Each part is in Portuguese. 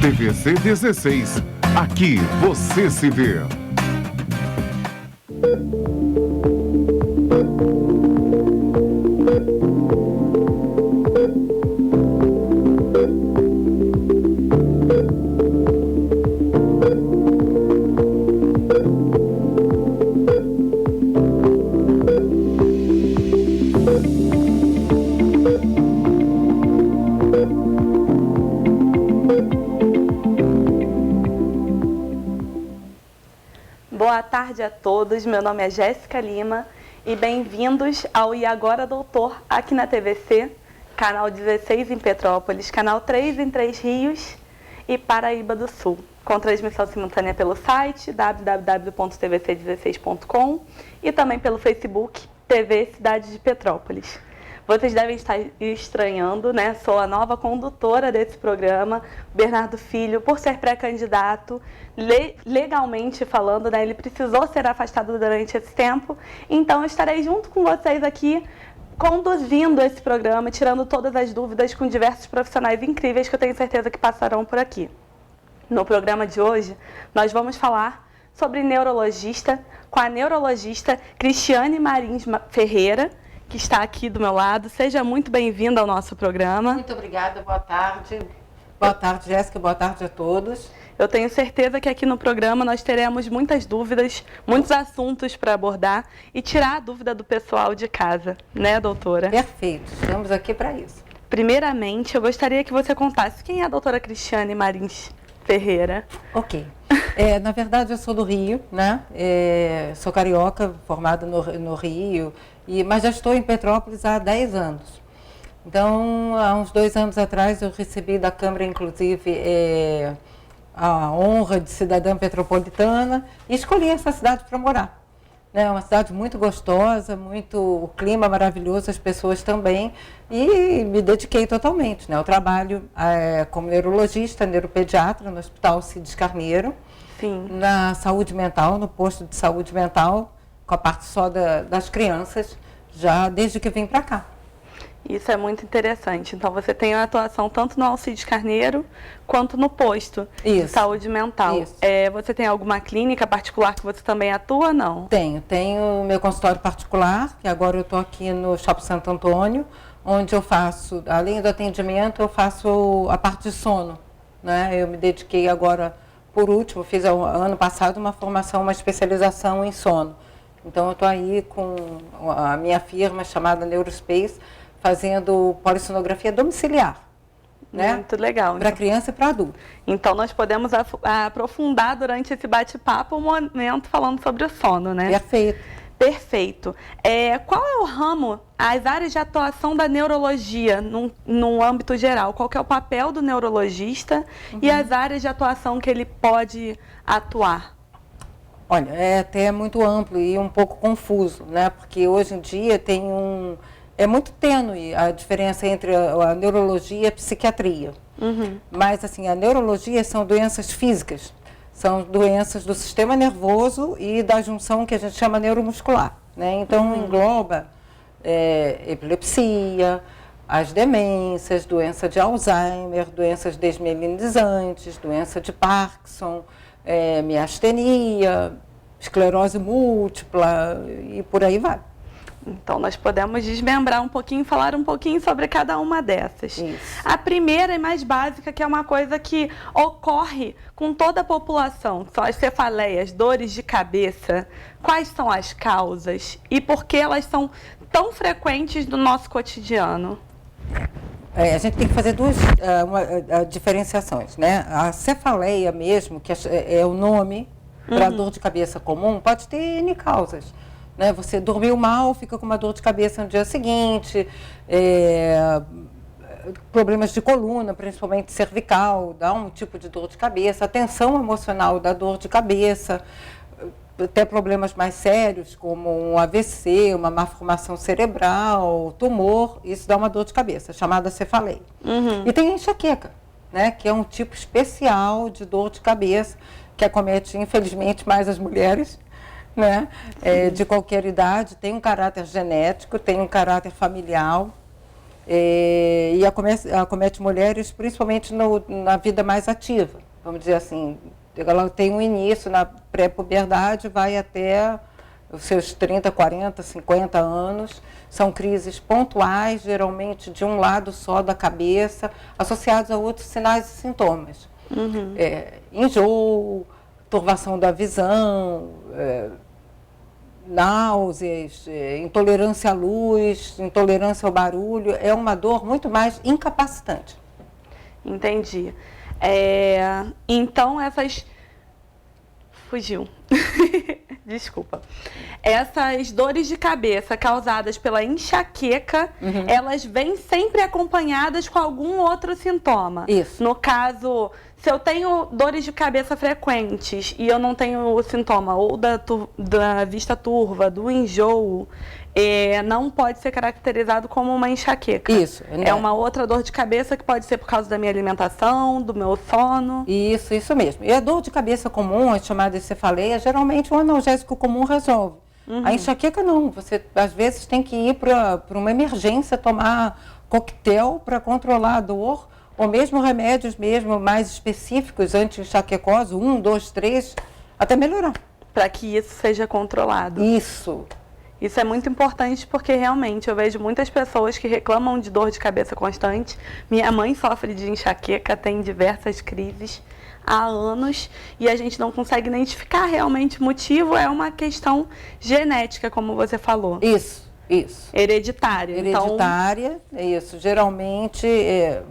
TVC 16. Aqui você se vê. Boa tarde a todos, meu nome é Jéssica Lima e bem-vindos ao E Agora Doutor aqui na TVC, canal 16 em Petrópolis, canal 3 em Três Rios e Paraíba do Sul, com transmissão simultânea pelo site www.tvc16.com e também pelo Facebook TV Cidade de Petrópolis. Vocês devem estar estranhando, né? Sou a nova condutora desse programa, Bernardo Filho, por ser pré-candidato, legalmente falando, né? Ele precisou ser afastado durante esse tempo, então eu estarei junto com vocês aqui, conduzindo esse programa, tirando todas as dúvidas com diversos profissionais incríveis que eu tenho certeza que passarão por aqui. No programa de hoje, nós vamos falar sobre neurologista, com a neurologista Cristiane Marins Ferreira, que está aqui do meu lado. Seja muito bem-vinda ao nosso programa. Muito obrigada, boa tarde. Boa tarde, Jéssica, boa tarde a todos. Eu tenho certeza que aqui no programa nós teremos muitas dúvidas, muitos assuntos para abordar e tirar a dúvida do pessoal de casa, né, doutora? Perfeito, estamos aqui para isso. Primeiramente, eu gostaria que você contasse quem é a doutora Cristiane Marins Ferreira. Ok. Na verdade, eu sou do Rio, né? Sou carioca, formada no Rio, mas já estou em Petrópolis há 10 anos. Então, há uns 2 anos atrás, eu recebi da Câmara, inclusive, a honra de cidadã petropolitana e escolhi essa cidade para morar. É uma cidade muito gostosa, o clima maravilhoso, as pessoas também, e me dediquei totalmente, né? Eu trabalho como neurologista, neuropediatra no Hospital Cides Carneiro, Sim. Na saúde mental, no posto de saúde mental, com a parte só das crianças, já desde que vim para cá. Isso é muito interessante. Então, você tem a atuação tanto no Alcides Carneiro quanto no posto de saúde mental. Isso. Você tem alguma clínica particular que você também atua, não? Tenho meu consultório particular, que agora eu estou aqui no Shopping Santo Antônio, onde eu faço, além do atendimento, eu faço a parte de sono, né? Eu me dediquei agora, por último, fiz ano passado uma especialização em sono. Então, eu estou aí com a minha firma chamada Neurospace, fazendo polissonografia domiciliar, né? Muito legal. Para criança e para adulto. Então, nós podemos aprofundar durante esse bate-papo um momento falando sobre o sono, né? Perfeito. Perfeito. Qual é o ramo, as áreas de atuação da neurologia num âmbito geral? Qual que é o papel do neurologista e as áreas de atuação que ele pode atuar? Olha, é até muito amplo e um pouco confuso, né? Porque hoje em dia é muito tênue a diferença entre a neurologia e a psiquiatria. Mas, assim, a neurologia são doenças físicas, são doenças do sistema nervoso e da junção que a gente chama neuromuscular, né? Então, engloba epilepsia, as demências, doença de Alzheimer, doenças desmielinizantes, doença de Parkinson, miastenia, esclerose múltipla e por aí vai. Então, nós podemos desmembrar um pouquinho, falar um pouquinho sobre cada uma dessas. Isso. A primeira e mais básica, que é uma coisa que ocorre com toda a população, são as cefaleias, dores de cabeça. Quais são as causas e por que elas são tão frequentes no nosso cotidiano? A gente tem que fazer duas diferenciações, né? A cefaleia mesmo, que é o nome para dor de cabeça comum, pode ter N causas. Né? Você dormiu mal, fica com uma dor de cabeça no dia seguinte, problemas de coluna, principalmente cervical, dá um tipo de dor de cabeça, a tensão emocional dá dor de cabeça, até problemas mais sérios, como um AVC, uma malformação cerebral, tumor, isso dá uma dor de cabeça, chamada cefaleia. E tem a enxaqueca, né? Que é um tipo especial de dor de cabeça, que acomete, infelizmente, mais as mulheres, né? De qualquer idade, tem um caráter genético, tem um caráter familiar, e acomete mulheres principalmente na vida mais ativa, vamos dizer assim. Ela tem um início na pré-puberdade, vai até os seus 30, 40, 50 anos. São crises pontuais, geralmente de um lado só da cabeça, associados a outros sinais e sintomas. Enjoo, turvação da visão, náuseas, intolerância à luz, intolerância ao barulho. É uma dor muito mais incapacitante. Entendi. Então, essas... Fugiu. Desculpa. Essas dores de cabeça causadas pela enxaqueca, elas vêm sempre acompanhadas com algum outro sintoma. Isso. No caso, se eu tenho dores de cabeça frequentes e eu não tenho o sintoma ou da vista turva, do enjoo, não pode ser caracterizado como uma enxaqueca. Isso. É uma outra dor de cabeça que pode ser por causa da minha alimentação, do meu sono. Isso mesmo. E a dor de cabeça comum, a chamada de cefaleia, geralmente um analgésico comum resolve. A enxaqueca não. Você, às vezes, tem que ir para uma emergência, tomar coquetel para controlar a dor, ou mesmo remédios mesmo mais específicos, anti-enxaquecosos, 1, 2, 3, até melhorar. Para que isso seja controlado. Isso. Isso é muito importante porque realmente eu vejo muitas pessoas que reclamam de dor de cabeça constante. Minha mãe sofre de enxaqueca, tem diversas crises há anos e a gente não consegue identificar realmente o motivo. É uma questão genética, como você falou. Isso. Hereditária. Hereditária, é isso. Geralmente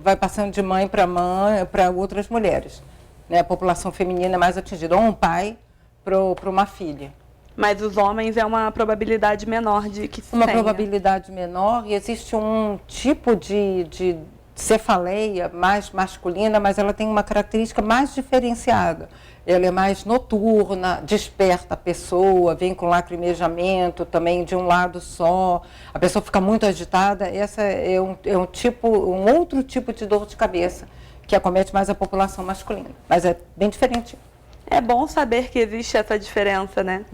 vai passando de mãe para outras mulheres. Né? A população feminina é mais atingida, ou um pai para uma filha. Mas os homens é uma probabilidade menor de que se Uma tenha. probabilidade menor, e existe um tipo de cefaleia mais masculina, mas ela tem uma característica mais diferenciada. Ela é mais noturna, desperta a pessoa, vem com lacrimejamento também de um lado só, a pessoa fica muito agitada. Essa é um outro tipo de dor de cabeça que acomete mais a população masculina, mas é bem diferente. É bom saber que existe essa diferença, né?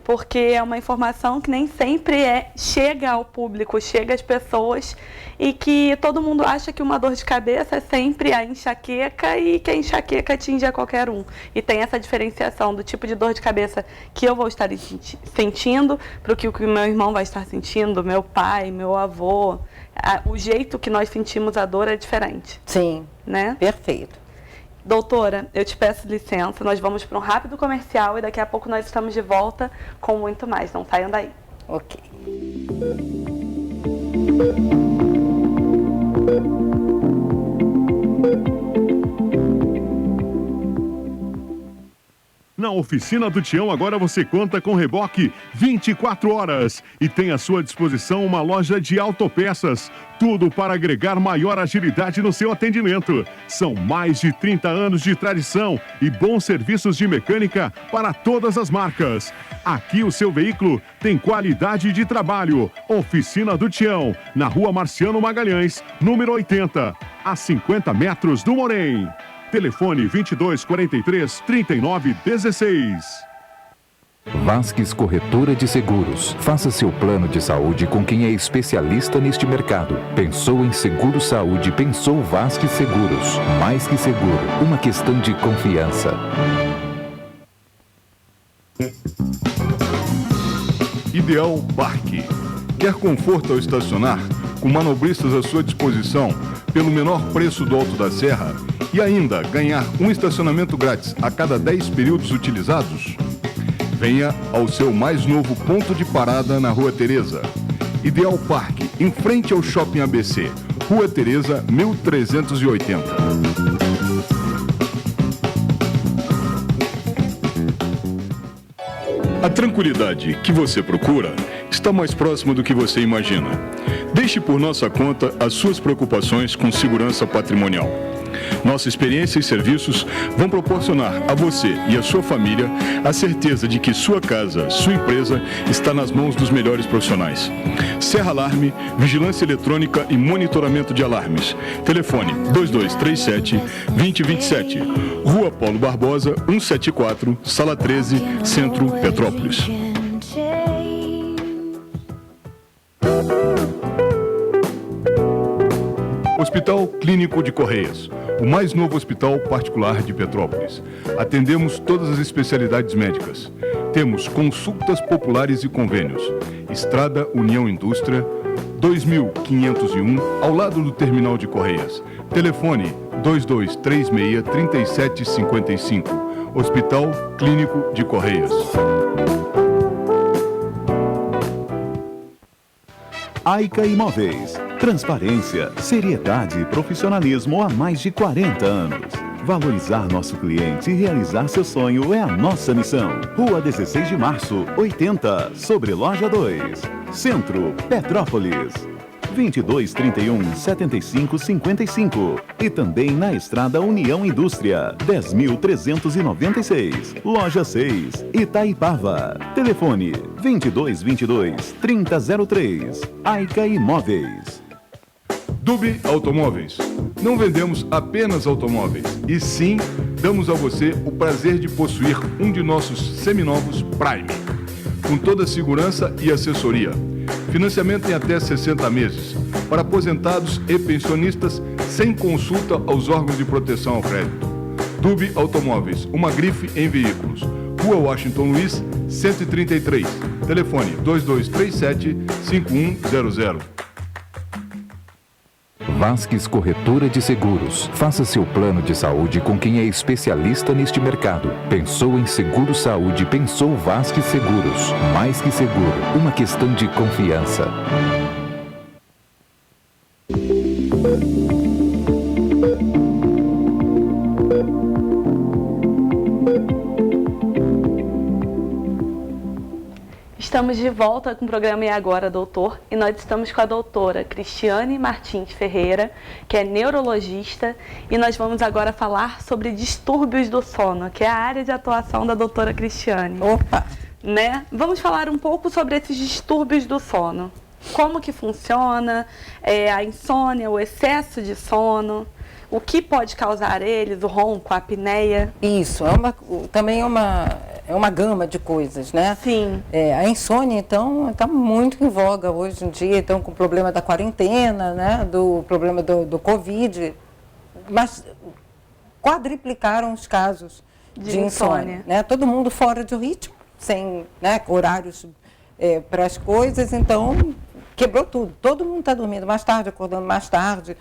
Porque é uma informação que nem sempre chega ao público, chega às pessoas, e que todo mundo acha que uma dor de cabeça é sempre a enxaqueca e que a enxaqueca atinge a qualquer um. E tem essa diferenciação do tipo de dor de cabeça que eu vou estar sentindo para o que o meu irmão vai estar sentindo, meu pai, meu avô. O jeito que nós sentimos a dor é diferente. Sim, né? Perfeito. Doutora, eu te peço licença, nós vamos para um rápido comercial e daqui a pouco nós estamos de volta com muito mais. Não saiam daí. Ok. Na Oficina do Tião, agora você conta com reboque 24 horas e tem à sua disposição uma loja de autopeças. Tudo para agregar maior agilidade no seu atendimento. São mais de 30 anos de tradição e bons serviços de mecânica para todas as marcas. Aqui o seu veículo tem qualidade de trabalho. Oficina do Tião, na Rua Marciano Magalhães, número 80, a 50 metros do Morém. Telefone 2243-3916. Vasques Corretora de Seguros. Faça seu plano de saúde com quem é especialista neste mercado. Pensou em seguro saúde, pensou Vasques Seguros. Mais que seguro, uma questão de confiança. Ideal Parque. Quer conforto ao estacionar? Com manobristas à sua disposição, pelo menor preço do Alto da Serra? E ainda ganhar um estacionamento grátis a cada 10 períodos utilizados? Venha ao seu mais novo ponto de parada na Rua Teresa. Ideal Parque, em frente ao Shopping ABC, Rua Teresa, 1380. A tranquilidade que você procura está mais próxima do que você imagina. Deixe por nossa conta as suas preocupações com segurança patrimonial. Nossa experiência e serviços vão proporcionar a você e a sua família a certeza de que sua casa, sua empresa está nas mãos dos melhores profissionais. Serra Alarme, vigilância eletrônica e monitoramento de alarmes. Telefone 2237-2027. Rua Paulo Barbosa, 174, Sala 13, Centro, Petrópolis. Hospital Clínico de Correias, o mais novo hospital particular de Petrópolis. Atendemos todas as especialidades médicas. Temos consultas populares e convênios. Estrada União Indústria, 2501, ao lado do Terminal de Correias. Telefone 2236-3755. Hospital Clínico de Correias. Aica Imóveis. Transparência, seriedade e profissionalismo há mais de 40 anos. Valorizar nosso cliente e realizar seu sonho é a nossa missão. Rua 16 de Março, 80, sobre Loja 2. Centro, Petrópolis. 2231-7555. E também na Estrada União Indústria, 10.396. Loja 6, Itaipava. Telefone 2222-3003. Aica Imóveis. Dube Automóveis. Não vendemos apenas automóveis, e sim damos a você o prazer de possuir um de nossos seminovos Prime, com toda a segurança e assessoria. Financiamento em até 60 meses, para aposentados e pensionistas, sem consulta aos órgãos de proteção ao crédito. Dube Automóveis, uma grife em veículos. Rua Washington Luiz, 133. Telefone 2237-5100. Vasques Corretora de Seguros. Faça seu plano de saúde com quem é especialista neste mercado. Pensou em seguro saúde, pensou Vasques Seguros. Mais que seguro, uma questão de confiança. Estamos de volta com o programa E Agora, Doutor, e nós estamos com a doutora Cristiane Martins Ferreira, que é neurologista, e nós vamos agora falar sobre distúrbios do sono, que é a área de atuação da doutora Cristiane. Opa! Né? Vamos falar um pouco sobre esses distúrbios do sono. Como que funciona, a insônia, o excesso de sono, o que pode causar eles, o ronco, a apneia. Isso, também é uma gama de coisas, né? Sim. A insônia, então, está muito em voga hoje em dia, então, com o problema da quarentena, né? Do problema do Covid, mas quadriplicaram os casos de insônia, né? Todo mundo fora de ritmo, sem, né, horários para as coisas, então quebrou tudo. Todo mundo está dormindo mais tarde, acordando mais tarde,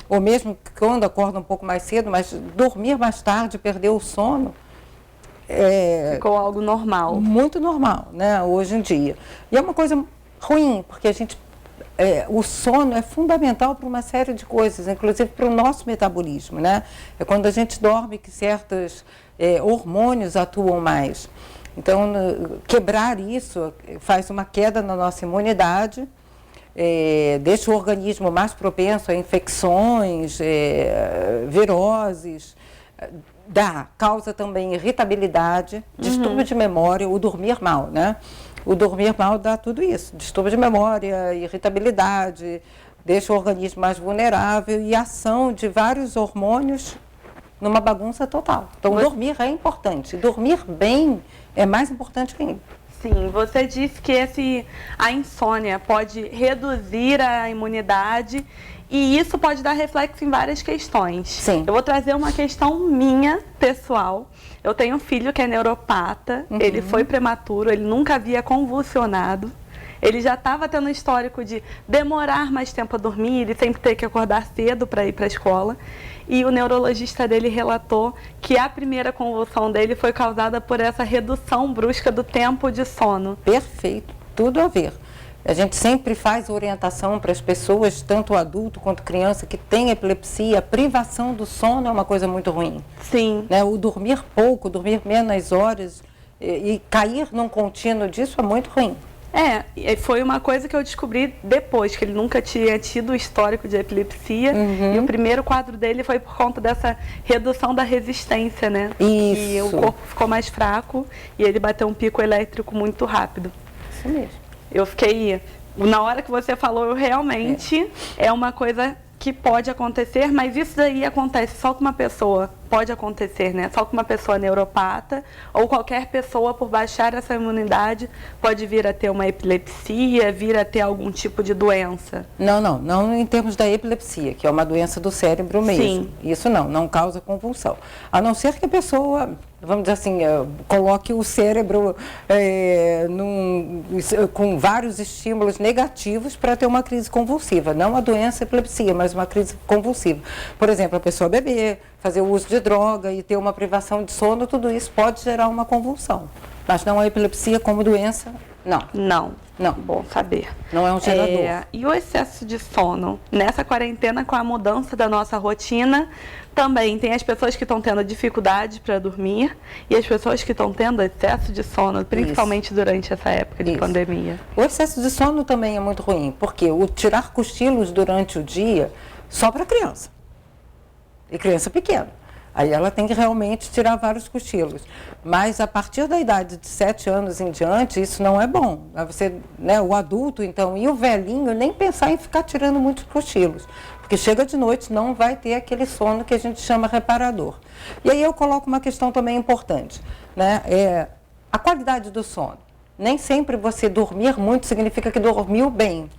ou mesmo quando acorda um pouco mais cedo, mas dormir mais tarde, perder o sono, ficou algo normal. Muito normal, né, hoje em dia. E é uma coisa ruim, porque o sono é fundamental para uma série de coisas, inclusive para o nosso metabolismo, né? É quando a gente dorme que certos hormônios atuam mais. Então, quebrar isso faz uma queda na nossa imunidade, deixa o organismo mais propenso a infecções, viroses, causa também irritabilidade, distúrbio de memória, o dormir mal, né? O dormir mal dá tudo isso, distúrbio de memória, irritabilidade, deixa o organismo mais vulnerável e ação de vários hormônios numa bagunça total. Então, dormir é importante. Dormir bem é mais importante que ainda. Sim, você disse que a insônia pode reduzir a imunidade e isso pode dar reflexo em várias questões. Sim. Eu vou trazer uma questão minha, pessoal. Eu tenho um filho que é neuropata, ele foi prematuro, ele nunca havia convulsionado. Ele já estava tendo histórico de demorar mais tempo a dormir e sempre ter que acordar cedo para ir para a escola. E o neurologista dele relatou que a primeira convulsão dele foi causada por essa redução brusca do tempo de sono. Perfeito, tudo a ver. A gente sempre faz orientação para as pessoas, tanto adulto quanto criança, que tem epilepsia. A privação do sono é uma coisa muito ruim. Sim. Né? O dormir pouco, dormir menos horas e cair num contínuo disso é muito ruim. Foi uma coisa que eu descobri depois, que ele nunca tinha tido histórico de epilepsia. E o primeiro quadro dele foi por conta dessa redução da resistência, né? Isso. E o corpo ficou mais fraco e ele bateu um pico elétrico muito rápido. Isso mesmo. Eu fiquei... Na hora que você falou, eu realmente... É uma coisa que pode acontecer, mas isso daí acontece só com uma pessoa pode acontecer, né? Só com uma pessoa neuropata ou qualquer pessoa, por baixar essa imunidade, pode vir a ter uma epilepsia, vir a ter algum tipo de doença? Não em termos da epilepsia, que é uma doença do cérebro mesmo. Sim. Isso não causa convulsão. A não ser que a pessoa, vamos dizer assim, coloque o cérebro com vários estímulos negativos para ter uma crise convulsiva. Não a doença epilepsia, mas uma crise convulsiva. Por exemplo, a pessoa beber, fazer o uso de droga e ter uma privação de sono, tudo isso pode gerar uma convulsão. Mas não a epilepsia como doença, não. Bom saber. Não é um gerador. E o excesso de sono? Nessa quarentena, com a mudança da nossa rotina, também tem as pessoas que estão tendo dificuldade para dormir e as pessoas que estão tendo excesso de sono, principalmente durante essa época de pandemia. O excesso de sono também é muito ruim, porque o tirar cochilos durante o dia só para criança. E criança pequena. Aí ela tem que realmente tirar vários cochilos. Mas a partir da idade de 7 anos em diante, isso não é bom. Você, né, o adulto, então, e o velhinho, nem pensar em ficar tirando muitos cochilos. Porque chega de noite, não vai ter aquele sono que a gente chama reparador. E aí eu coloco uma questão também importante, né? A qualidade do sono. Nem sempre você dormir muito significa que dormiu bem.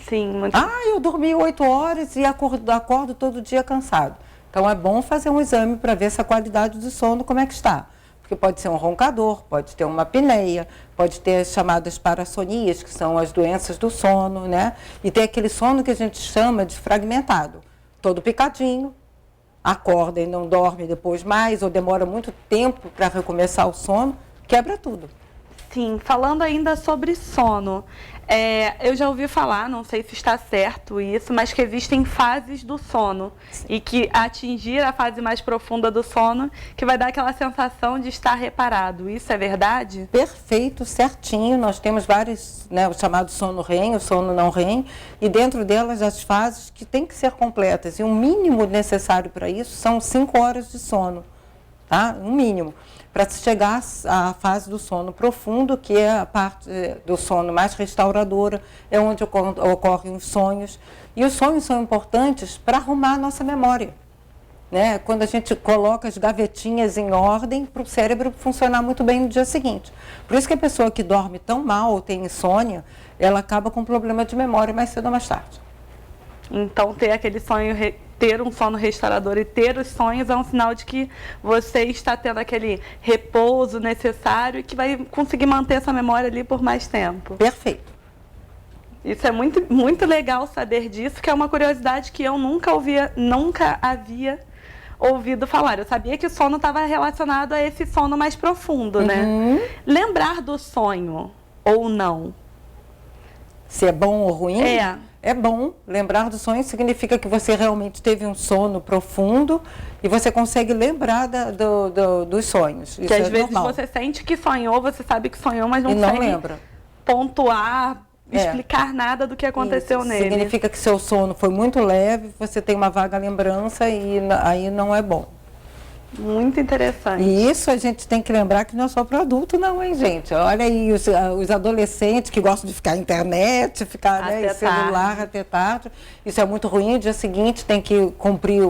Sim, muito. Eu dormi 8 horas e acordo todo dia cansado. Então, é bom fazer um exame para ver se a qualidade do sono como é que está. Porque pode ser um roncador, pode ter uma apneia, pode ter as chamadas parassonias, que são as doenças do sono, né? E tem aquele sono que a gente chama de fragmentado. Todo picadinho, acorda e não dorme depois mais, ou demora muito tempo para recomeçar o sono, quebra tudo. Sim, falando ainda sobre sono, eu já ouvi falar, não sei se está certo isso, mas que existem fases do sono. Sim. E que atingir a fase mais profunda do sono, que vai dar aquela sensação de estar reparado. Isso é verdade? Perfeito, certinho. Nós temos vários, né, o chamado sono REM, o sono não REM, e dentro delas as fases que têm que ser completas. E o mínimo necessário para isso são 5 horas de sono, tá? Um mínimo. Para se chegar à fase do sono profundo, que é a parte do sono mais restauradora, é onde ocorrem os sonhos. E os sonhos são importantes para arrumar a nossa memória, né? Quando a gente coloca as gavetinhas em ordem para o cérebro funcionar muito bem no dia seguinte. Por isso que a pessoa que dorme tão mal ou tem insônia, ela acaba com problema de memória mais cedo ou mais tarde. Então, ter um sono restaurador e ter os sonhos é um sinal de que você está tendo aquele repouso necessário e que vai conseguir manter essa memória ali por mais tempo. Perfeito. Isso é muito, muito legal saber disso, que é uma curiosidade que eu nunca havia ouvido falar. Eu sabia que o sono estava relacionado a esse sono mais profundo, né? Lembrar do sonho ou não? Se é bom ou ruim? É bom. Lembrar do sonho significa que você realmente teve um sono profundo e você consegue lembrar dos sonhos. Isso que às vezes normal. Você sente que sonhou, você sabe que sonhou, mas não consegue lembra. Pontuar, explicar nada do que aconteceu nele. Significa que seu sono foi muito leve, você tem uma vaga lembrança e aí não é bom. Muito interessante. E isso a gente tem que lembrar que não é só para adulto não, hein, gente? Olha aí os adolescentes que gostam de ficar na internet, ficar em celular até tarde. Isso é muito ruim. No dia seguinte tem que cumprir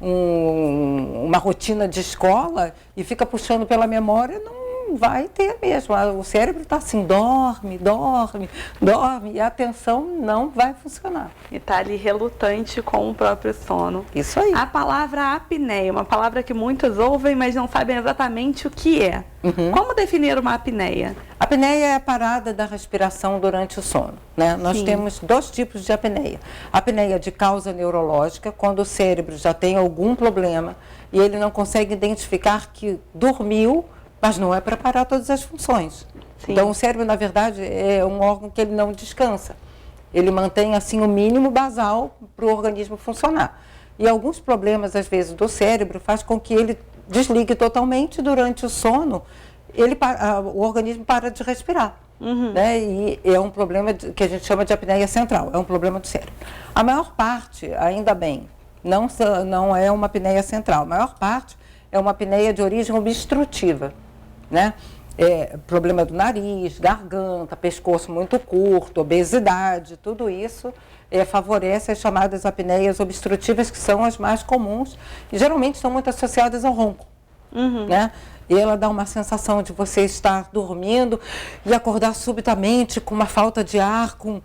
uma rotina de escola e fica puxando pela memória, não vai ter mesmo. O cérebro está assim, dorme, e a atenção não vai funcionar. E está ali relutante com o próprio sono. Isso aí. A palavra apneia, uma palavra que muitos ouvem, mas não sabem exatamente o que é. Como definir uma apneia? A apneia é a parada da respiração durante o sono, né? Nós temos 2 tipos de apneia. A apneia de causa neurológica, quando o cérebro já tem algum problema e ele não consegue identificar que dormiu, mas não é para parar todas as funções. Sim. Então, o cérebro, na verdade, é um órgão que ele não descansa. Ele mantém, assim, o mínimo basal para o organismo funcionar. E alguns problemas, às vezes, do cérebro faz com que ele desligue totalmente durante o sono, o organismo para de respirar. Né? E é um problema que a gente chama de apneia central, é um problema do cérebro. A maior parte, ainda bem, não é uma apneia central. A maior parte é uma apneia de origem obstrutiva. Né? problema do nariz, garganta, pescoço muito curto, obesidade, tudo isso favorece as chamadas apneias obstrutivas, que são as mais comuns e geralmente estão muito associadas ao ronco, né? E ela dá uma sensação de você estar dormindo e acordar subitamente com uma falta de ar, com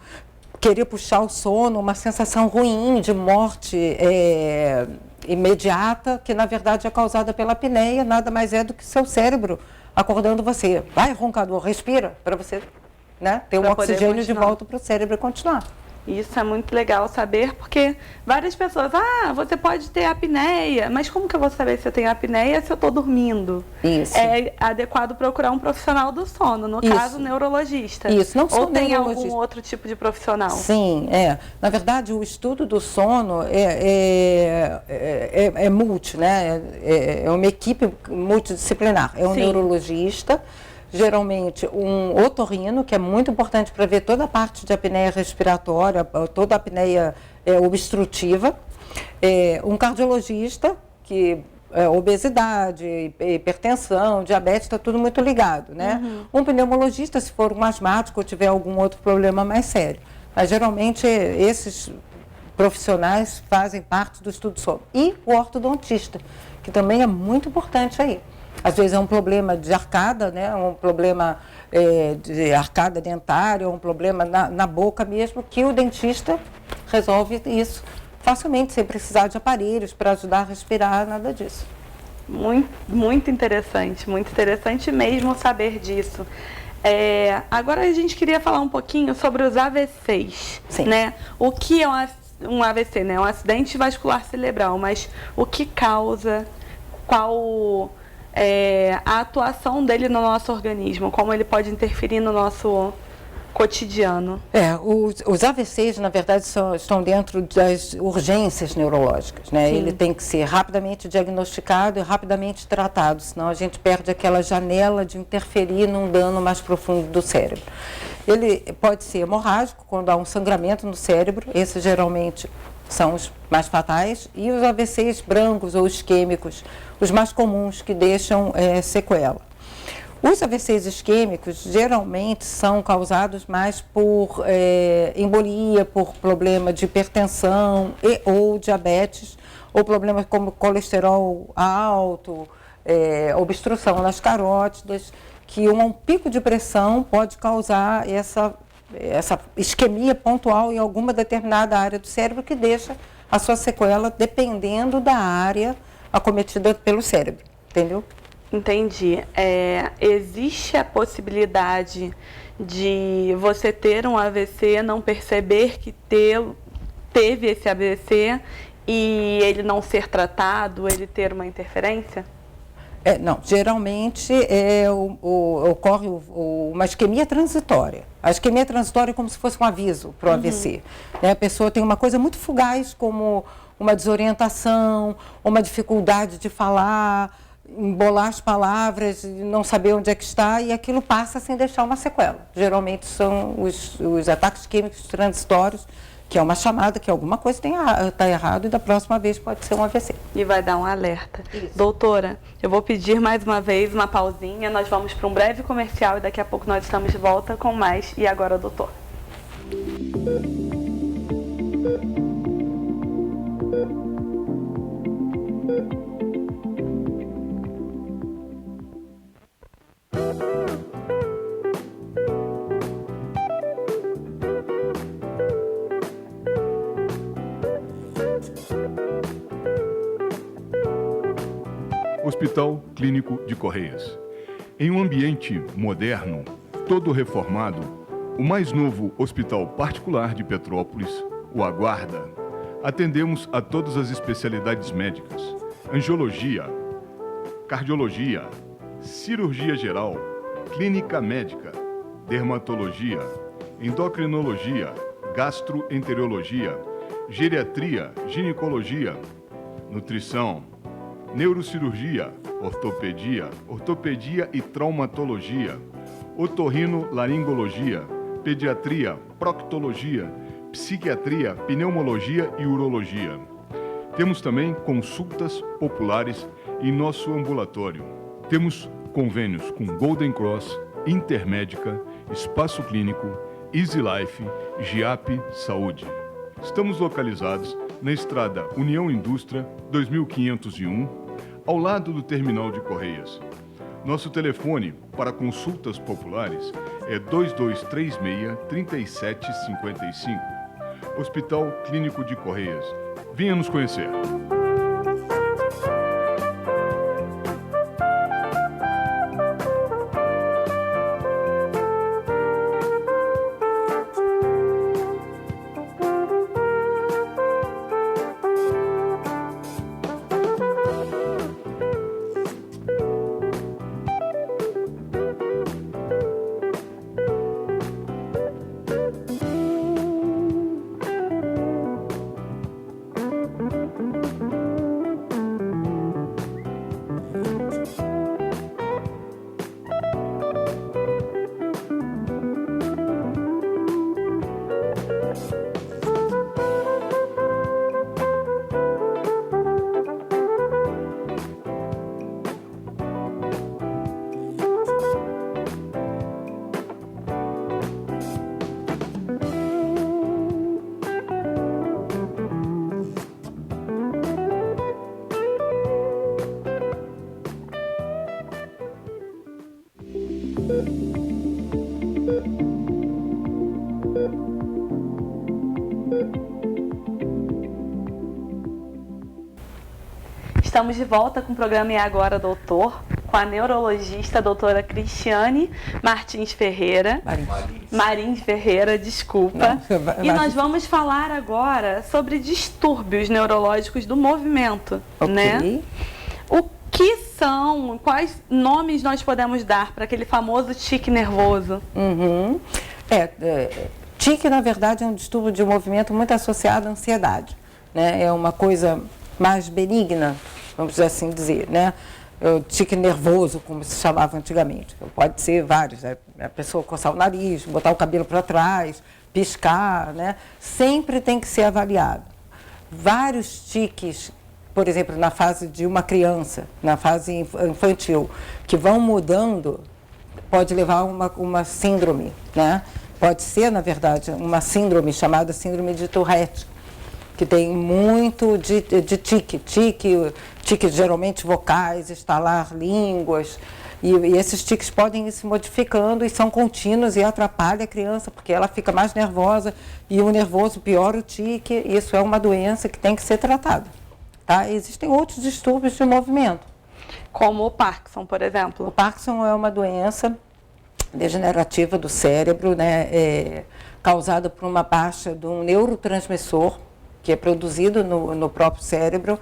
querer puxar o sono, uma sensação ruim de morte imediata, que na verdade é causada pela apneia, nada mais é do que seu cérebro acordando você. Vai, roncador, respira, para você, né, ter um oxigênio de volta para o cérebro e continuar. Isso é muito legal saber, porque várias pessoas, você pode ter apneia, mas como que eu vou saber se eu tenho apneia se eu estou dormindo? Isso. É adequado procurar um profissional do sono, no caso, neurologista. Isso, não só ou tem neurologista. algum outro tipo de profissional? Sim, Na verdade, o estudo do sono é multi, né? É uma equipe multidisciplinar. É um neurologista, geralmente um otorrino, que é muito importante para ver toda a parte de apneia respiratória, toda a apneia obstrutiva, um cardiologista, que obesidade, hipertensão, diabetes, está tudo muito ligado, né? Um pneumologista, se for um asmático ou tiver algum outro problema mais sério. Mas geralmente esses profissionais fazem parte do estudo sono. E o ortodontista, que também é muito importante aí. Às vezes é um problema de arcada, né? Um problema de arcada dentária, um problema na boca mesmo, que o dentista resolve isso facilmente, sem precisar de aparelhos para ajudar a respirar, nada disso. Muito interessante mesmo saber disso. Agora a gente queria falar um pouquinho sobre os AVCs, né? O que é um AVC, né? Um acidente vascular cerebral, mas o que causa, qual a atuação dele no nosso organismo, como ele pode interferir no nosso cotidiano? Os AVCs, na verdade, estão dentro das urgências neurológicas, né? Ele tem que ser rapidamente diagnosticado e rapidamente tratado, senão a gente perde aquela janela de interferir num dano mais profundo do cérebro. Ele pode ser hemorrágico, quando há um sangramento no cérebro, esses geralmente são os mais fatais, e os AVCs brancos ou isquêmicos, os mais comuns, que deixam sequela. Os AVCs isquêmicos geralmente são causados mais por embolia, por problema de hipertensão ou diabetes, ou problemas como colesterol alto, obstrução nas carótidas, que um pico de pressão pode causar essa isquemia pontual em alguma determinada área do cérebro, que deixa a sua sequela dependendo da área acometida pelo cérebro, entendeu? Entendi. Existe a possibilidade de você ter um AVC, não perceber que teve esse AVC e ele não ser tratado, ele ter uma interferência? Não, geralmente ocorre uma isquemia transitória. A isquemia transitória é como se fosse um aviso para o AVC. Né? A pessoa tem uma coisa muito fugaz, como uma desorientação, uma dificuldade de falar, embolar as palavras, não saber onde é que está, e aquilo passa sem deixar uma sequela. Geralmente são os ataques químicos transitórios, que é uma chamada que alguma coisa está errado, e da próxima vez pode ser um AVC. E vai dar um alerta. Isso. Doutora, eu vou pedir mais uma vez uma pausinha, nós vamos para um breve comercial e daqui a pouco nós estamos de volta com mais E Agora, Doutor? Hospital Clínico de Correias. Em um ambiente moderno, todo reformado, o mais novo hospital particular de Petrópolis o aguarda. Atendemos a todas as especialidades médicas: angiologia, cardiologia, cirurgia geral, clínica médica, dermatologia, endocrinologia, gastroenterologia, geriatria, ginecologia, nutrição, neurocirurgia, ortopedia e traumatologia, otorrinolaringologia, pediatria, proctologia, psiquiatria, pneumologia e urologia. Temos também consultas populares em nosso ambulatório. Temos convênios com Golden Cross, Intermédica, Espaço Clínico, Easy Life, GIAP Saúde. Estamos localizados na estrada União Indústria 2501, ao lado do terminal de Correias. Nosso telefone para consultas populares é 2236-3755. Hospital Clínico de Correias. Venha nos conhecer. Estamos de volta com o programa E Agora, Doutor, com a neurologista doutora Cristiane Martins Ferreira. Marins Ferreira, desculpa. E nós vamos falar agora sobre distúrbios neurológicos do movimento, né? O que são, quais nomes nós podemos dar para aquele famoso tique nervoso? Tique, na verdade, é um distúrbio de movimento muito associado à ansiedade, né? É uma coisa mais benigna, vamos assim dizer, né? O tique nervoso, como se chamava antigamente. Pode ser vários, né? A pessoa coçar o nariz, botar o cabelo para trás, piscar, né? Sempre tem que ser avaliado. Vários tiques, por exemplo, na fase de uma criança, na fase infantil, que vão mudando, pode levar a uma síndrome, né? Pode ser, na verdade, uma síndrome chamada síndrome de Tourette, que tem muito de tiques geralmente vocais, estalar línguas, e esses tiques podem ir se modificando e são contínuos e atrapalham a criança, porque ela fica mais nervosa e o nervoso piora o tique, e isso é uma doença que tem que ser tratada. Tá? Existem outros distúrbios de movimento. Como o Parkinson, por exemplo. O Parkinson é uma doença degenerativa do cérebro, né, causada por uma baixa de um neurotransmissor, que é produzido no próprio cérebro,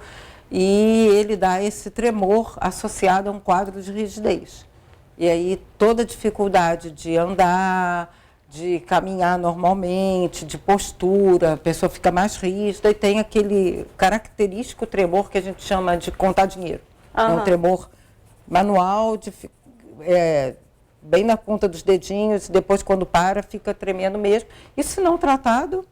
e ele dá esse tremor associado a um quadro de rigidez. E aí toda a dificuldade de andar, de caminhar normalmente, de postura, a pessoa fica mais rígida e tem aquele característico tremor que a gente chama de contar dinheiro. É um tremor manual, bem na ponta dos dedinhos, e depois quando para fica tremendo mesmo. Isso, se não tratado,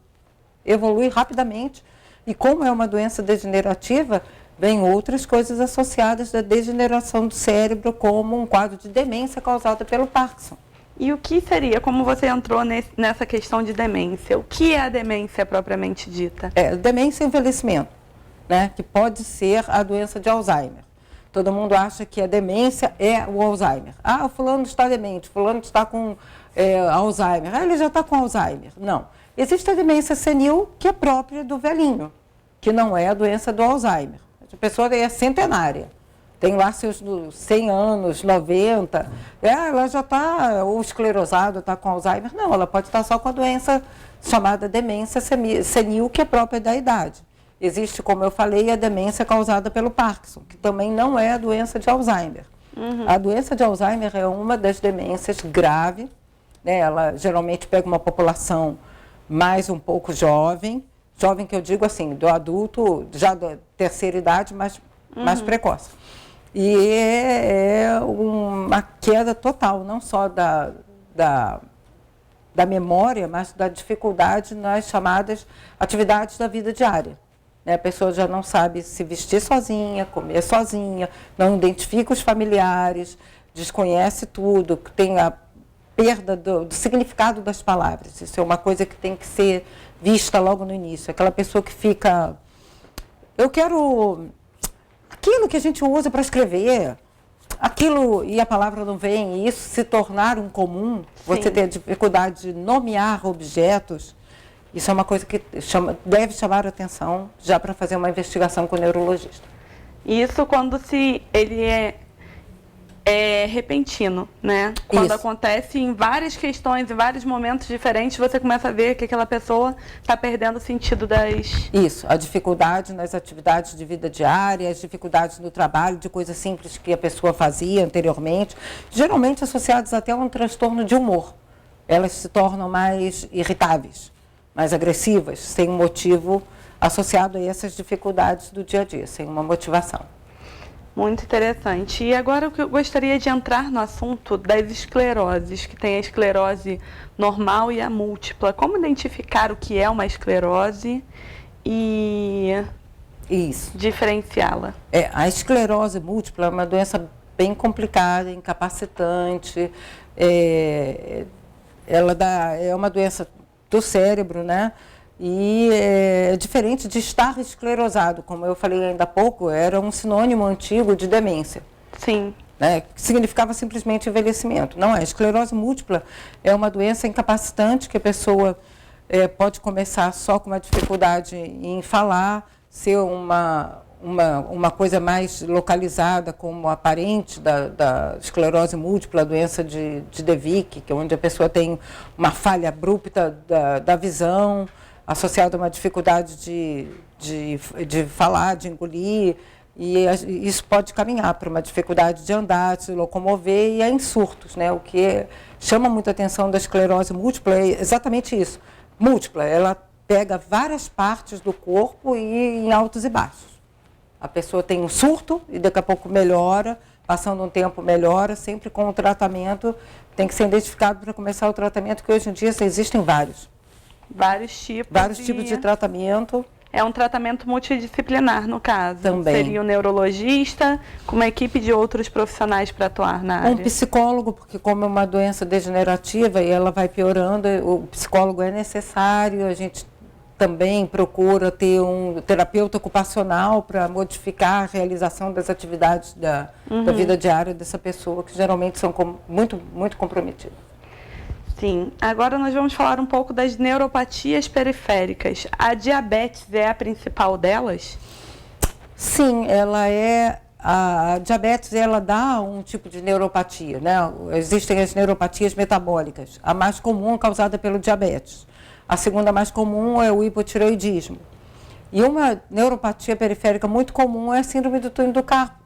evolui rapidamente, e como é uma doença degenerativa, vem outras coisas associadas da degeneração do cérebro, como um quadro de demência causado pelo Parkinson. E o que seria, como você entrou nessa questão de demência, o que é a demência propriamente dita? Demência é envelhecimento, né, que pode ser a doença de Alzheimer. Todo mundo acha que a demência é o Alzheimer. Ah, o fulano está demente, fulano está com Alzheimer. Ah, ele já está com Alzheimer. Não. Existe a demência senil, que é própria do velhinho, que não é a doença do Alzheimer. A pessoa é centenária, tem lá seus 100 anos, 90, ela já está, ou esclerosada, está com Alzheimer. Não, ela pode estar só com a doença chamada demência senil, que é própria da idade. Existe, como eu falei, a demência causada pelo Parkinson, que também não é a doença de Alzheimer. A doença de Alzheimer é uma das demências grave, né? Ela geralmente pega uma população mais um pouco jovem que eu digo assim, do adulto, já da terceira idade, mas mais precoce. E é uma queda total, não só da memória, mas da dificuldade nas chamadas atividades da vida diária. A pessoa já não sabe se vestir sozinha, comer sozinha, não identifica os familiares, desconhece tudo, que tem a perda do significado das palavras. Isso é uma coisa que tem que ser vista logo no início. Aquela pessoa que fica... Eu quero aquilo que a gente usa para escrever, aquilo, e a palavra não vem, e isso se tornar um comum, você ter a dificuldade de nomear objetos, isso é uma coisa que deve chamar a atenção já para fazer uma investigação com o neurologista. Isso quando ele é repentino, né? Quando acontece em várias questões, em vários momentos diferentes, você começa a ver que aquela pessoa está perdendo o sentido das... Isso, a dificuldade nas atividades de vida diária, as dificuldades no trabalho, de coisas simples que a pessoa fazia anteriormente, geralmente associadas até a um transtorno de humor. Elas se tornam mais irritáveis, mais agressivas, sem um motivo associado a essas dificuldades do dia a dia, sem uma motivação. Muito interessante. E agora eu gostaria de entrar no assunto das escleroses, que tem a esclerose normal e a múltipla. Como identificar o que é uma esclerose e diferenciá-la? A esclerose múltipla é uma doença bem complicada, incapacitante. Ela é uma doença do cérebro, né? E é diferente de estar esclerosado, como eu falei ainda há pouco, era um sinônimo antigo de demência. Sim. Né, que significava simplesmente envelhecimento. Não, a esclerose múltipla é uma doença incapacitante que a pessoa pode começar só com uma dificuldade em falar, ser uma coisa mais localizada como aparente da esclerose múltipla, a doença de De Vick, que é onde a pessoa tem uma falha abrupta da visão, associado a uma dificuldade de falar, de engolir, e isso pode caminhar para uma dificuldade de andar, de se locomover e a surtos, né? O que chama muita atenção da esclerose múltipla é exatamente isso. Múltipla, ela pega várias partes do corpo e em altos e baixos. A pessoa tem um surto e daqui a pouco melhora, passando um tempo melhora, sempre com o tratamento, tem que ser identificado para começar o tratamento, que hoje em dia existem vários. Vários tipos de tratamento. É um tratamento multidisciplinar, no caso. Também. Seria um neurologista, com uma equipe de outros profissionais para atuar na área. Um psicólogo, porque como é uma doença degenerativa e ela vai piorando, o psicólogo é necessário. A gente também procura ter um terapeuta ocupacional para modificar a realização das atividades da vida diária dessa pessoa, que geralmente são muito, muito comprometidas. Sim. Agora nós vamos falar um pouco das neuropatias periféricas. A diabetes é a principal delas? Sim, a diabetes ela dá um tipo de neuropatia, né? Existem as neuropatias metabólicas. A mais comum é causada pelo diabetes. A segunda mais comum é o hipotireoidismo. E uma neuropatia periférica muito comum é a síndrome do túnel do carpo,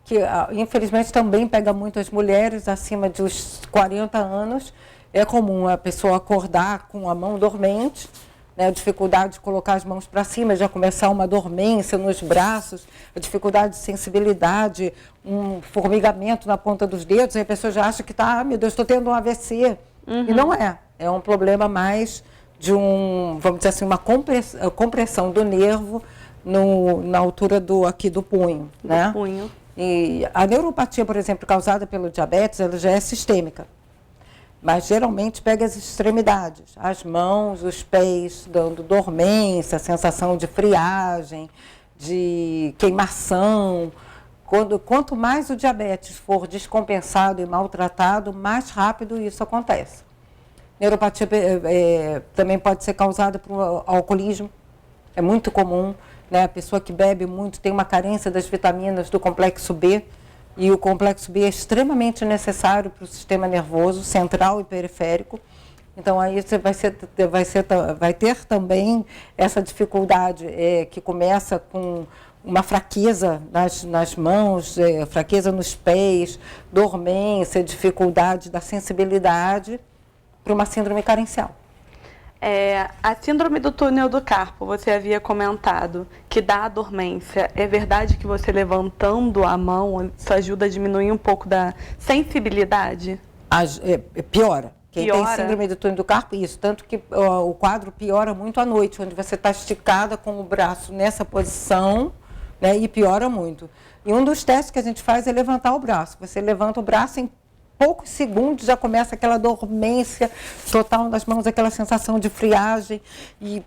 que infelizmente também pega muito as mulheres acima dos 40 anos. É comum a pessoa acordar com a mão dormente, né, a dificuldade de colocar as mãos para cima, já começar uma dormência nos braços, a dificuldade de sensibilidade, um formigamento na ponta dos dedos, aí a pessoa já acha que está, meu Deus, estou tendo um AVC. E não é. É um problema mais de vamos dizer assim, uma compressão do nervo na altura aqui do punho. Do punho. E a neuropatia, por exemplo, causada pelo diabetes, ela já é sistêmica. Mas geralmente pega as extremidades, as mãos, os pés, dando dormência, sensação de friagem, de queimação. Quanto mais o diabetes for descompensado e maltratado, mais rápido isso acontece. Neuropatia também pode ser causada por alcoolismo, é muito comum, né? A pessoa que bebe muito tem uma carência das vitaminas do complexo B, e o complexo B é extremamente necessário para o sistema nervoso central e periférico. Então, aí você vai ter também essa dificuldade que começa com uma fraqueza nas mãos, fraqueza nos pés, dormência, dificuldade da sensibilidade, para uma síndrome carencial. A síndrome do túnel do carpo, você havia comentado que dá a dormência. É verdade que você levantando a mão, isso ajuda a diminuir um pouco da sensibilidade? Piora. Quem Piora? tem síndrome do túnel do carpo, isso. Tanto que o quadro piora muito à noite, onde você está esticada com o braço nessa posição, né, e piora muito. E um dos testes que a gente faz é levantar o braço. Você levanta o braço em poucos segundos, já começa aquela dormência total nas mãos, aquela sensação de friagem. E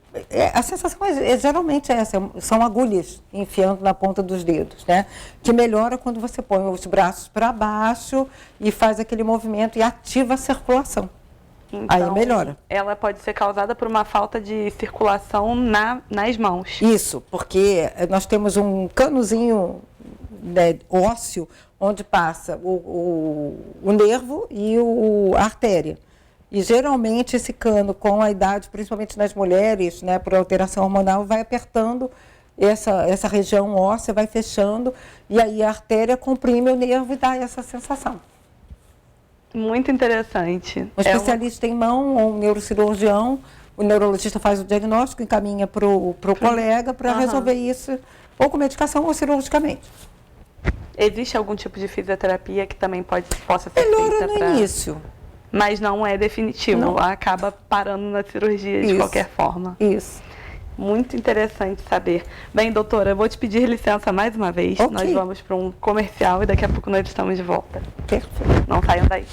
a sensação geralmente é essa, são agulhas enfiando na ponta dos dedos, né? Que melhora quando você põe os braços para baixo e faz aquele movimento e ativa a circulação. Então, aí melhora. Ela pode ser causada por uma falta de circulação nas mãos. Isso, porque nós temos um canozinho, né, ósseo, onde passa o nervo e a artéria. E geralmente esse cano, com a idade, principalmente nas mulheres, né, por alteração hormonal, vai apertando essa região óssea, vai fechando, e aí a artéria comprime o nervo e dá essa sensação. Muito interessante. Um especialista em mão ou um neurocirurgião, o neurologista faz o diagnóstico, encaminha para o colega para resolver isso, ou com medicação ou cirurgicamente. Existe algum tipo de fisioterapia que também possa ser melhora feita no início. Mas não é definitivo, Não. acaba parando na cirurgia de qualquer forma. Isso. Muito interessante saber. Bem, doutora, eu vou te pedir licença mais uma vez. Ok. Nós vamos para um comercial e daqui a pouco nós estamos de volta. Perfeito. Não saiam daí.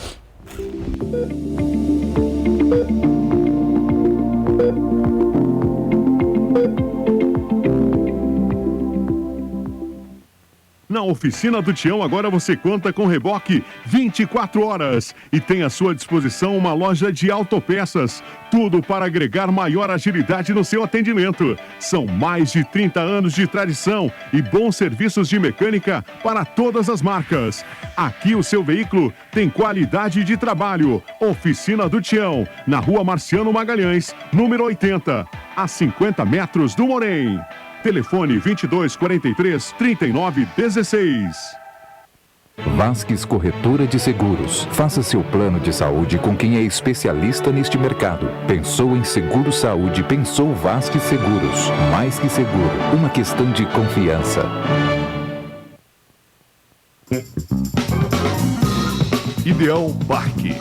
Na Oficina do Tião, agora você conta com reboque 24 horas e tem à sua disposição uma loja de autopeças. Tudo para agregar maior agilidade no seu atendimento. São mais de 30 anos de tradição e bons serviços de mecânica para todas as marcas. Aqui o seu veículo tem qualidade de trabalho. Oficina do Tião, na Rua Marciano Magalhães, número 80, a 50 metros do Morém. Telefone 2243-3916. Vasques Corretora de Seguros. Faça seu plano de saúde com quem é especialista neste mercado. Pensou em seguro saúde, pensou Vasques Seguros. Mais que seguro, uma questão de confiança. Ideal Parque.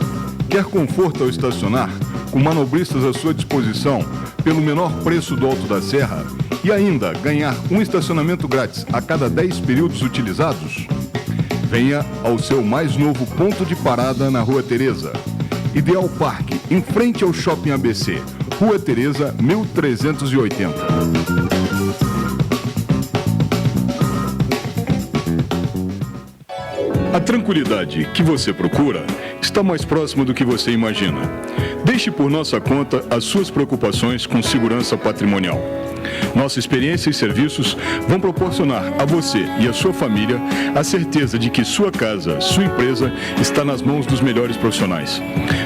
Quer conforto ao estacionar? Com manobristas à sua disposição, pelo menor preço do Alto da Serra? E ainda ganhar um estacionamento grátis a cada 10 períodos utilizados? Venha ao seu mais novo ponto de parada na Rua Teresa. Ideal Parque, em frente ao Shopping ABC. Rua Teresa, 1380. A tranquilidade que você procura está mais próxima do que você imagina. Deixe por nossa conta as suas preocupações com segurança patrimonial. Nossa experiência e serviços vão proporcionar a você e a sua família a certeza de que sua casa, sua empresa, está nas mãos dos melhores profissionais.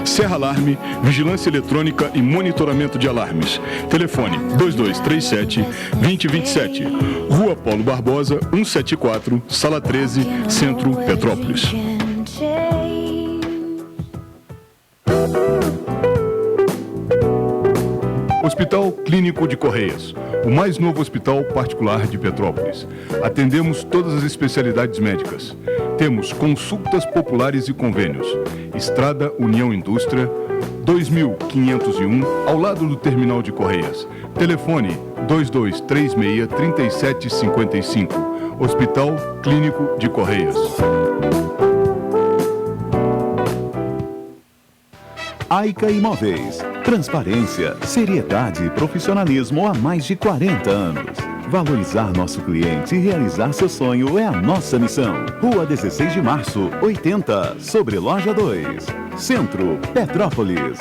Serra Alarme, vigilância eletrônica e monitoramento de alarmes. Telefone 2237-2027. Rua Paulo Barbosa, 174, Sala 13, Centro, Petrópolis. Hospital Clínico de Correias, o mais novo hospital particular de Petrópolis. Atendemos todas as especialidades médicas. Temos consultas populares e convênios. Estrada União Indústria, 2501, ao lado do Terminal de Correias. Telefone 2236-3755. Hospital Clínico de Correias. Aica Imóveis. Transparência, seriedade e profissionalismo há mais de 40 anos. Valorizar nosso cliente e realizar seu sonho é a nossa missão. Rua 16 de Março, 80, sobre Loja 2. Centro, Petrópolis.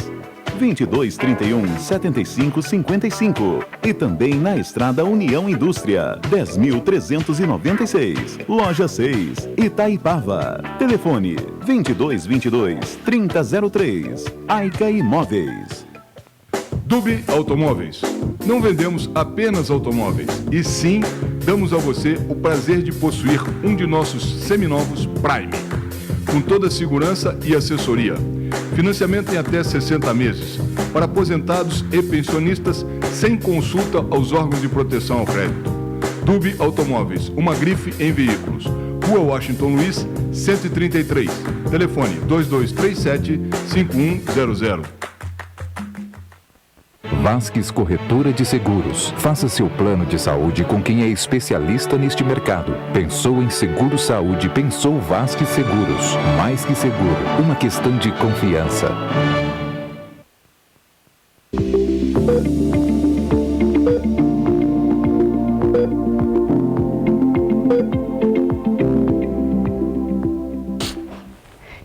2231-7555. E também na Estrada União Indústria, 10.396. Loja 6, Itaipava. Telefone 2222-3003. Aica Imóveis. Dube Automóveis. Não vendemos apenas automóveis, e sim damos a você o prazer de possuir um de nossos seminovos Prime, com toda a segurança e assessoria. Financiamento em até 60 meses, para aposentados e pensionistas, sem consulta aos órgãos de proteção ao crédito. Dube Automóveis, uma grife em veículos. Rua Washington Luiz, 133. Telefone 2237-5100. Vasques Corretora de Seguros. Faça seu plano de saúde com quem é especialista neste mercado. Pensou em seguro saúde, pensou Vasques Seguros. Mais que seguro, uma questão de confiança.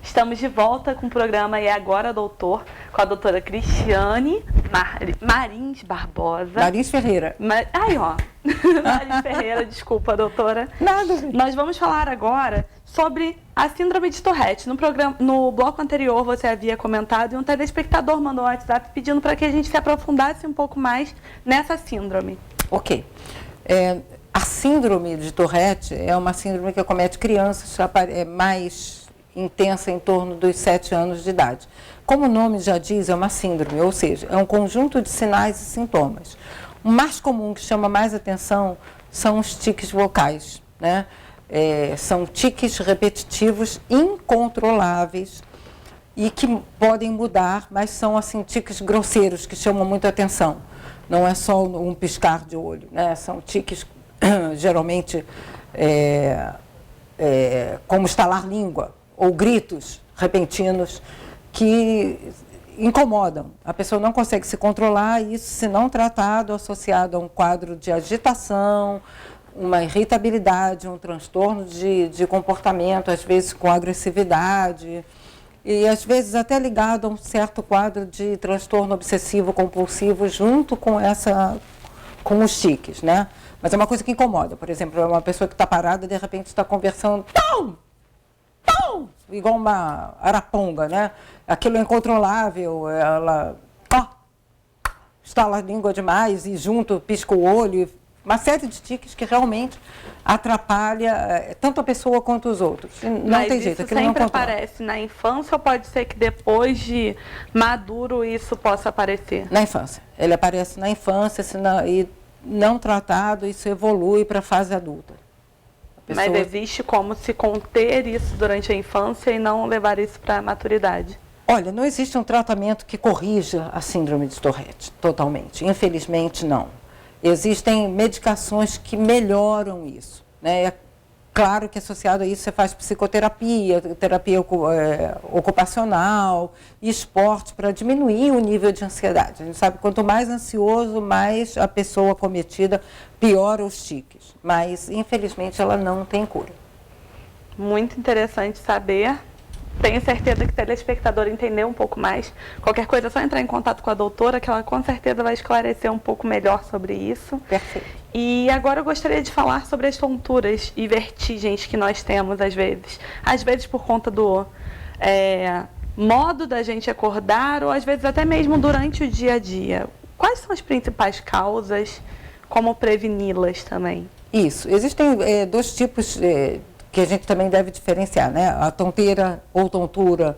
Estamos de volta com o programa E Agora, Doutor, com a doutora Cristiane Marins Barbosa. Marins Ferreira. Aí, ó. Marins Ferreira, desculpa, doutora. Nada. Nós vamos falar agora sobre a síndrome de Tourette. No bloco anterior, você havia comentado e um telespectador mandou um WhatsApp pedindo para que a gente se aprofundasse um pouco mais nessa síndrome. Ok. A síndrome de Tourette é uma síndrome que acomete crianças mais intensa em torno dos 7 anos de idade. Como o nome já diz, é uma síndrome, ou seja, é um conjunto de sinais e sintomas. O mais comum, que chama mais atenção, são os tiques vocais, né? São tiques repetitivos incontroláveis e que podem mudar, mas são assim tiques grosseiros que chamam muito atenção. Não é só um piscar de olho, né? São tiques geralmente como estalar língua, ou gritos repentinos que incomodam. A pessoa não consegue se controlar, e isso, se não tratado, associado a um quadro de agitação, uma irritabilidade, um transtorno de comportamento, às vezes com agressividade, e às vezes até ligado a um certo quadro de transtorno obsessivo-compulsivo junto com os tiques, né? Mas é uma coisa que incomoda. Por exemplo, é uma pessoa que está parada e de repente está conversando, pum! Igual uma araponga, né? Aquilo é incontrolável, ela estala a língua demais e junto pisca o olho, uma série de tiques que realmente atrapalha tanto a pessoa quanto os outros. Não tem jeito, aquilo não controla. Mas isso sempre aparece na infância ou pode ser que depois de maduro isso possa aparecer? Na infância. Ele aparece na infância e não tratado, isso evolui para a fase adulta. Mas existe como se conter isso durante a infância e não levar isso para a maturidade? Olha, não existe um tratamento que corrija a síndrome de Tourette totalmente. Infelizmente, não. Existem medicações que melhoram isso, né? É claro que associado a isso você faz psicoterapia, terapia ocupacional, esporte para diminuir o nível de ansiedade. A gente sabe que quanto mais ansioso, mais a pessoa acometida, pior os tiques. Mas, infelizmente, ela não tem cura. Muito interessante saber. Tenho certeza que o telespectador entendeu um pouco mais. Qualquer coisa é só entrar em contato com a doutora, que ela com certeza vai esclarecer um pouco melhor sobre isso. Perfeito. E agora eu gostaria de falar sobre as tonturas e vertigens que nós temos às vezes. Às vezes por conta do modo da gente acordar ou às vezes até mesmo durante o dia a dia. Quais são as principais causas? Como preveni-las também? Isso. Existem 2 tipos que a gente também deve diferenciar, né? A tonteira ou tontura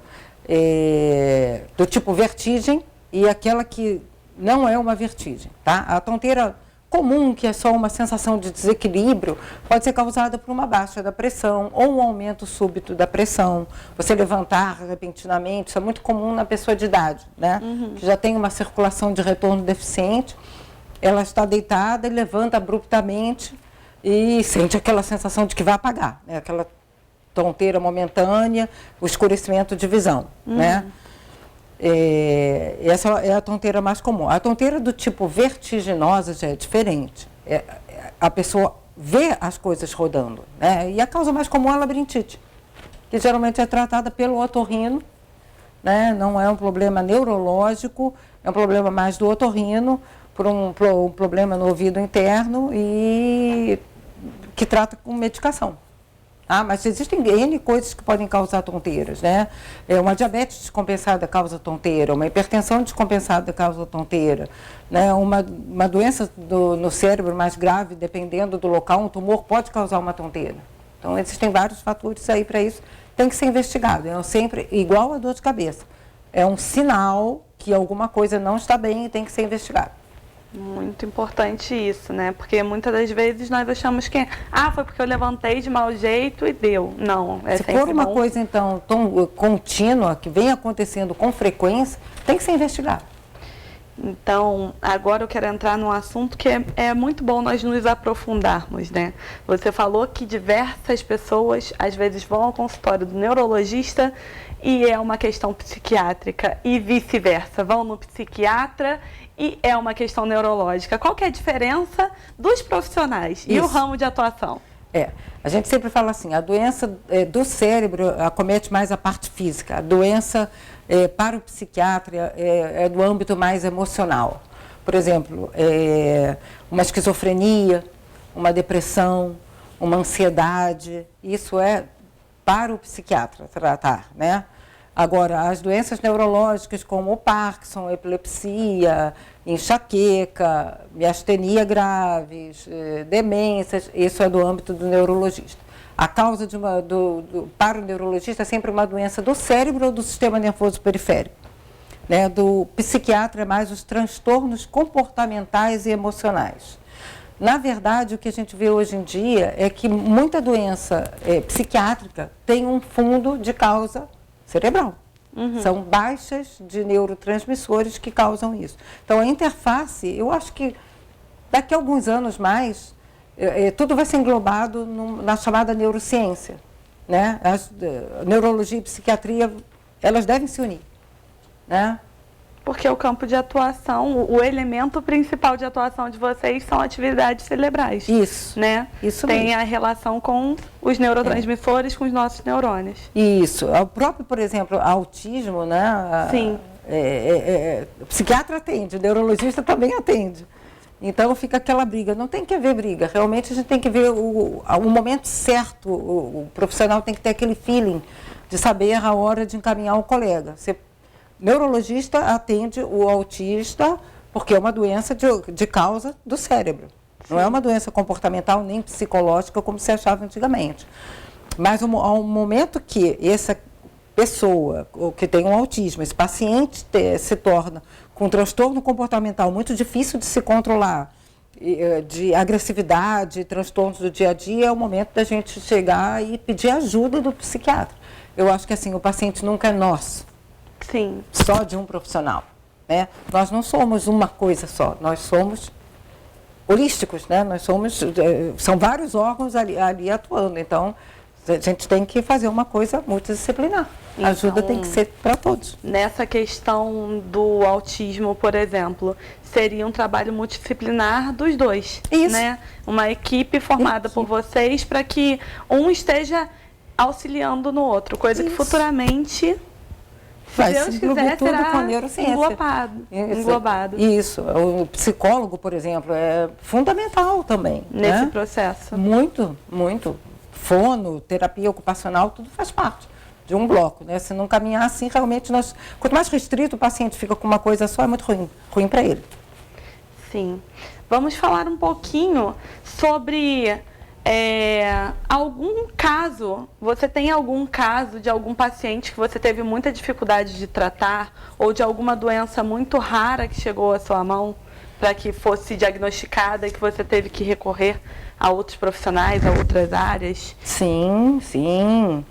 do tipo vertigem e aquela que não é uma vertigem, tá? A tonteira comum, que é só uma sensação de desequilíbrio, pode ser causada por uma baixa da pressão ou um aumento súbito da pressão. Você levantar repentinamente, isso é muito comum na pessoa de idade, né? Que já tem uma circulação de retorno deficiente, ela está deitada e levanta abruptamente e sente aquela sensação de que vai apagar, né? Aquela tonteira momentânea, o escurecimento de visão, né? Essa é a tonteira mais comum. A tonteira do tipo vertiginosa já é diferente. A pessoa vê as coisas rodando, né? E a causa mais comum é a labirintite, que geralmente é tratada pelo otorrino, né? Não é um problema neurológico, é um problema mais do otorrino, por um problema no ouvido interno e que trata com medicação. Mas existem N coisas que podem causar tonteiras, né? Uma diabetes descompensada causa tonteira, uma hipertensão descompensada causa tonteira, né? Uma doença no cérebro mais grave, dependendo do local, um tumor pode causar uma tonteira. Então, existem vários fatores aí para isso, tem que ser investigado. É sempre igual a dor de cabeça. É um sinal que alguma coisa não está bem e tem que ser investigado. Muito importante isso, né? Porque muitas das vezes nós achamos que foi porque eu levantei de mau jeito e deu. Não, Se for uma coisa, então, tão contínua, que vem acontecendo com frequência, tem que ser investigado. Então, agora eu quero entrar num assunto que é muito bom nós nos aprofundarmos, né? Você falou que diversas pessoas, às vezes, vão ao consultório do neurologista e é uma questão psiquiátrica e vice-versa. Vão no psiquiatra e é uma questão neurológica. Qual que é a diferença dos profissionais e o ramo de atuação? A gente sempre fala assim, a doença do cérebro acomete mais a parte física, a doença para o psiquiatra é do âmbito mais emocional. Por exemplo, uma esquizofrenia, uma depressão, uma ansiedade, isso é para o psiquiatra tratar, né? Agora, as doenças neurológicas como o Parkinson, epilepsia, enxaqueca, miastenia graves, demências, isso é do âmbito do neurologista. A causa para o neurologista é sempre uma doença do cérebro ou do sistema nervoso periférico. Né? Do psiquiatra é mais os transtornos comportamentais e emocionais. Na verdade, o que a gente vê hoje em dia é que muita doença psiquiátrica tem um fundo de causa cerebral. São baixas de neurotransmissores que causam isso. Então, a interface, eu acho que daqui a alguns anos mais, tudo vai ser englobado na chamada neurociência. Né? Neurologia e psiquiatria, elas devem se unir. Né? Porque o campo de atuação, o elemento principal de atuação de vocês são atividades cerebrais. Isso. Né? Isso tem mesmo. a relação com os neurotransmissores, com os nossos neurônios. Isso. O próprio, por exemplo, autismo, né? Sim. O psiquiatra atende, o neurologista também atende. Então fica aquela briga. Não tem que haver briga. Realmente a gente tem que ver o momento certo. O profissional tem que ter aquele feeling de saber a hora de encaminhar o colega. Neurologista atende o autista porque é uma doença de causa do cérebro. Sim. Não é uma doença comportamental nem psicológica como se achava antigamente. Mas ao momento que essa pessoa que tem um autismo, esse paciente se torna com um transtorno comportamental muito difícil de se controlar, de agressividade, transtornos do dia a dia, é o momento da gente chegar e pedir ajuda do psiquiatra. Eu acho que assim, o paciente nunca é nosso. Sim. Só de um profissional, né? Nós não somos uma coisa só, nós somos holísticos, né? Nós somos, são vários órgãos ali atuando, então a gente tem que fazer uma coisa multidisciplinar. A ajuda tem que ser para todos. Nessa questão do autismo, por exemplo, seria um trabalho multidisciplinar dos dois. Isso. Né? Uma equipe formada por vocês para que um esteja auxiliando no outro, coisa que futuramente... Vai Deus se englobir tudo com a neurociência. Englobado. Isso. O psicólogo, por exemplo, é fundamental também. Nesse processo. Muito, muito. Fono, terapia ocupacional, tudo faz parte de um bloco. Né? Se não caminhar assim, realmente, quanto mais restrito o paciente fica com uma coisa só, é muito ruim para ele. Sim. Vamos falar um pouquinho sobre... algum caso, você tem algum caso de algum paciente que você teve muita dificuldade de tratar ou de alguma doença muito rara que chegou à sua mão para que fosse diagnosticada e que você teve que recorrer a outros profissionais, a outras áreas? Sim, sim.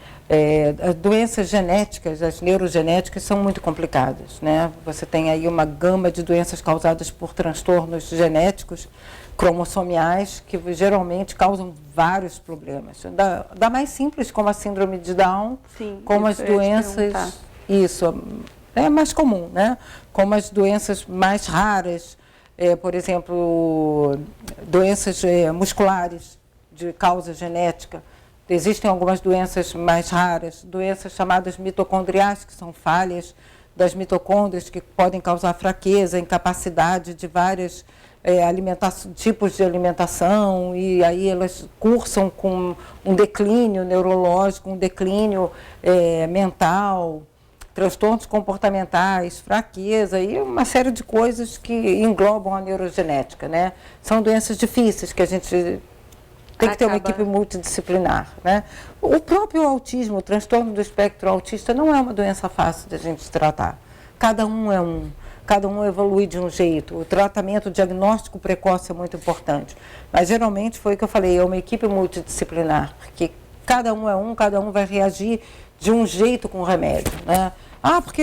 As doenças genéticas, as neurogenéticas são muito complicadas, né? Você tem aí uma gama de doenças causadas por transtornos genéticos cromossomiais que geralmente causam vários problemas. Da mais simples, como a síndrome de Down, sim, como as doenças... Isso, é mais comum, né? Como as doenças mais raras, por exemplo, doenças musculares de causa genética. Existem algumas doenças mais raras, doenças chamadas mitocondriais, que são falhas das mitocôndrias, que podem causar fraqueza, incapacidade de várias tipos de alimentação, e aí elas cursam com um declínio neurológico, um declínio mental, transtornos comportamentais, fraqueza e uma série de coisas que englobam a neurogenética, né? São doenças difíceis que a gente tem que ter uma equipe multidisciplinar, né? O próprio autismo, o transtorno do espectro autista, não é uma doença fácil de a gente tratar. Cada um evolui de um jeito. O tratamento, o diagnóstico precoce é muito importante. Mas, geralmente, foi o que eu falei, é uma equipe multidisciplinar, porque cada um vai reagir de um jeito com o remédio, né? Porque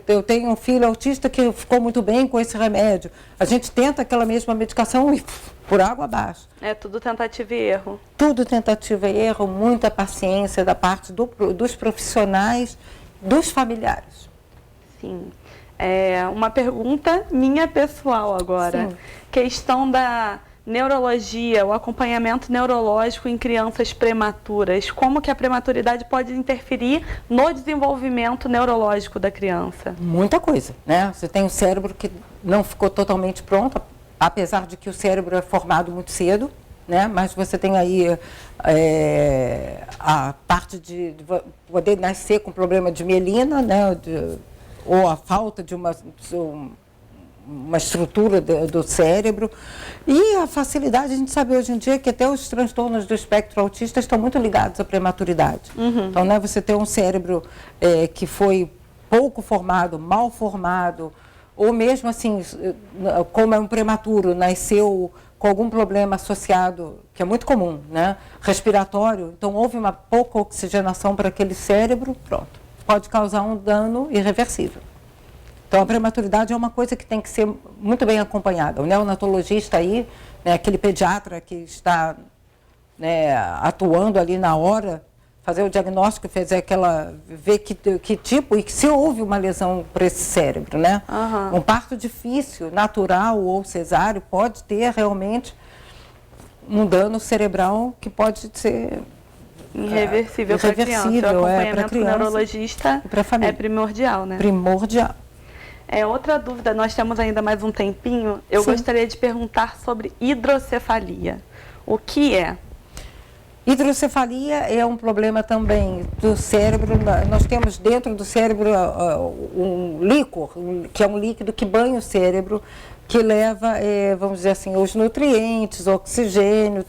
eu tenho um filho autista que ficou muito bem com esse remédio. A gente tenta aquela mesma medicação e por água abaixo. É tudo tentativa e erro. Tudo tentativa e erro, muita paciência da parte dos profissionais, dos familiares. Sim. Uma pergunta minha pessoal agora. Sim. Questão da neurologia, o acompanhamento neurológico em crianças prematuras. Como que a prematuridade pode interferir no desenvolvimento neurológico da criança? Muita coisa, né? Você tem um cérebro que não ficou totalmente pronto, apesar de que o cérebro é formado muito cedo, né? Mas você tem aí a parte de poder nascer com problema de mielina, né? Ou a falta de uma estrutura do cérebro, e a facilidade, a gente sabe hoje em dia que até os transtornos do espectro autista estão muito ligados à prematuridade. Então, né, você tem um cérebro que foi pouco formado, mal formado, ou mesmo assim, como é um prematuro, nasceu com algum problema associado, que é muito comum, né, respiratório, então houve uma pouca oxigenação para aquele cérebro, pronto, pode causar um dano irreversível. Então, a prematuridade é uma coisa que tem que ser muito bem acompanhada. O neonatologista aí, né, aquele pediatra que está, né, atuando ali na hora, fazer o diagnóstico, ver que tipo e que se houve uma lesão para esse cérebro, né? Um parto difícil, natural ou cesáreo, pode ter realmente um dano cerebral que pode ser irreversível para a criança. O acompanhamento neurologista é primordial, né? Primordial. Outra dúvida, nós temos ainda mais um tempinho. Eu gostaria de perguntar sobre hidrocefalia. O que é? Hidrocefalia é um problema também do cérebro. Nós temos dentro do cérebro um líquor, que é um líquido que banha o cérebro, que leva, vamos dizer assim, os nutrientes, o oxigênio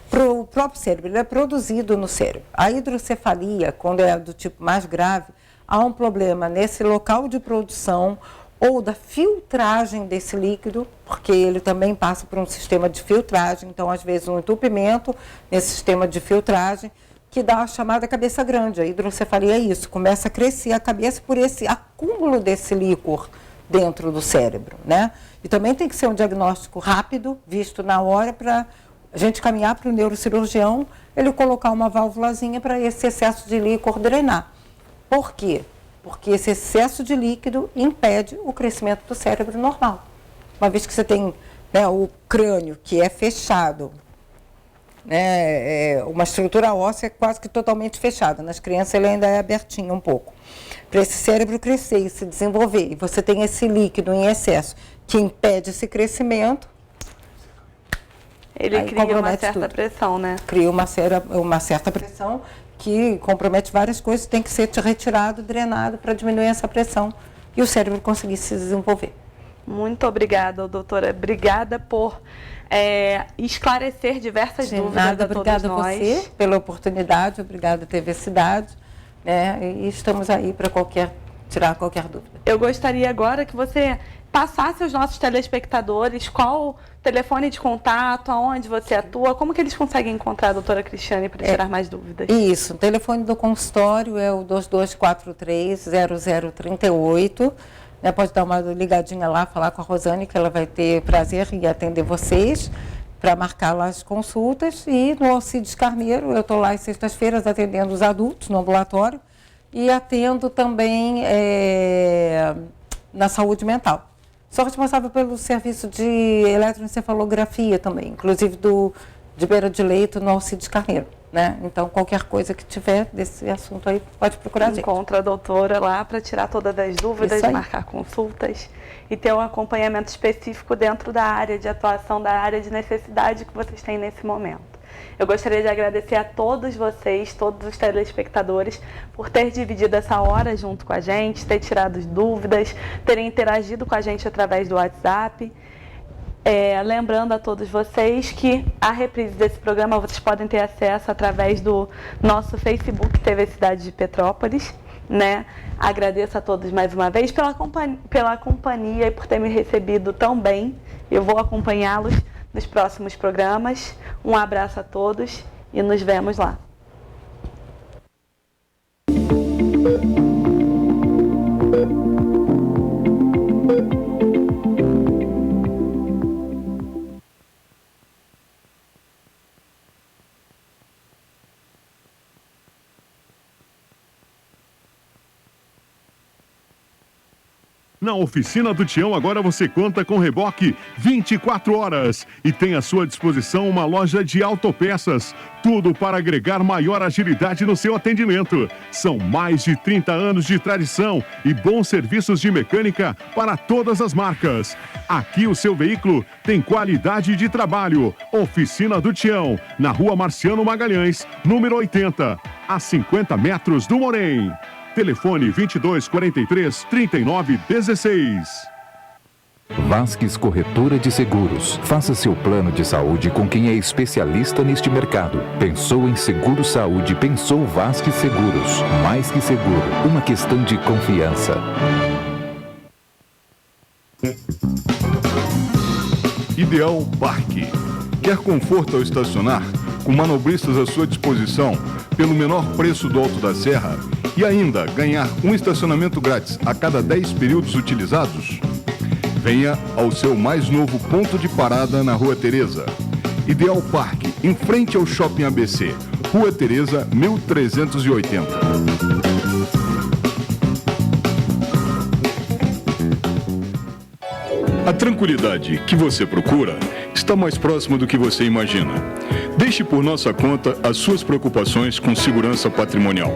para o próprio cérebro. Ele é produzido no cérebro. A hidrocefalia, quando é do tipo mais grave, há um problema nesse local de produção ou da filtragem desse líquido, porque ele também passa por um sistema de filtragem, então às vezes um entupimento nesse sistema de filtragem, que dá a chamada cabeça grande. A hidrocefalia é isso, começa a crescer a cabeça por esse acúmulo desse líquor dentro do cérebro, né? E também tem que ser um diagnóstico rápido, visto na hora, para a gente caminhar para o neurocirurgião, ele colocar uma válvulazinha para esse excesso de líquor drenar. Por quê? Porque esse excesso de líquido impede o crescimento do cérebro normal. Uma vez que você tem, né, o crânio que é fechado, né, uma estrutura óssea quase que totalmente fechada. Nas crianças ele ainda é abertinho um pouco. Para esse cérebro crescer e se desenvolver, e você tem esse líquido em excesso que impede esse crescimento, ele cria uma certa pressão, né? Cria uma certa pressão que compromete várias coisas, tem que ser retirado, drenado para diminuir essa pressão e o cérebro conseguir se desenvolver. Muito obrigada, doutora. Obrigada por esclarecer diversas dúvidas a todos nós. Obrigada a você pela oportunidade, obrigada TV Cidade, né? E estamos aí para tirar qualquer dúvida. Eu gostaria agora que você passasse aos nossos telespectadores qual o telefone de contato, aonde você atua, como que eles conseguem encontrar a doutora Cristiane para tirar mais dúvidas? Isso, o telefone do consultório é o 2243-0038, né, pode dar uma ligadinha lá, falar com a Rosane, que ela vai ter prazer em atender vocês, para marcar lá as consultas, e no Alcides Carneiro, eu estou lá às sextas-feiras atendendo os adultos no ambulatório, e atendo também na saúde mental. Sou responsável pelo serviço de eletroencefalografia também, inclusive de beira de leito no Alcides Carneiro, né? Então, qualquer coisa que tiver desse assunto aí, pode procurar a gente. Encontra a doutora lá para tirar todas as dúvidas, marcar consultas e ter um acompanhamento específico dentro da área de atuação, da área de necessidade que vocês têm nesse momento. Eu gostaria de agradecer a todos vocês, todos os telespectadores, por ter dividido essa hora junto com a gente, ter tirado dúvidas, terem interagido com a gente através do WhatsApp. Lembrando a todos vocês que a reprise desse programa vocês podem ter acesso através do nosso Facebook TV Cidade de Petrópolis, né? Agradeço a todos mais uma vez pela companhia e por ter me recebido tão bem. Eu vou acompanhá-los nos próximos programas. Um abraço a todos e nos vemos lá. Na Oficina do Tião, agora você conta com reboque 24 horas e tem à sua disposição uma loja de autopeças. Tudo para agregar maior agilidade no seu atendimento. São mais de 30 anos de tradição e bons serviços de mecânica para todas as marcas. Aqui o seu veículo tem qualidade de trabalho. Oficina do Tião, na Rua Marciano Magalhães, número 80, a 50 metros do Morém. Telefone 2243-3916. Vasques Corretora de Seguros. Faça seu plano de saúde com quem é especialista neste mercado. Pensou em seguro saúde, pensou Vasques Seguros. Mais que seguro, uma questão de confiança. Ideal Parque. Quer conforto ao estacionar? Com manobristas à sua disposição, pelo menor preço do Alto da Serra? E ainda ganhar um estacionamento grátis a cada 10 períodos utilizados? Venha ao seu mais novo ponto de parada na Rua Teresa. Ideal Parque, em frente ao Shopping ABC, Rua Teresa, 1380. A tranquilidade que você procura está mais próxima do que você imagina. Deixe por nossa conta as suas preocupações com segurança patrimonial.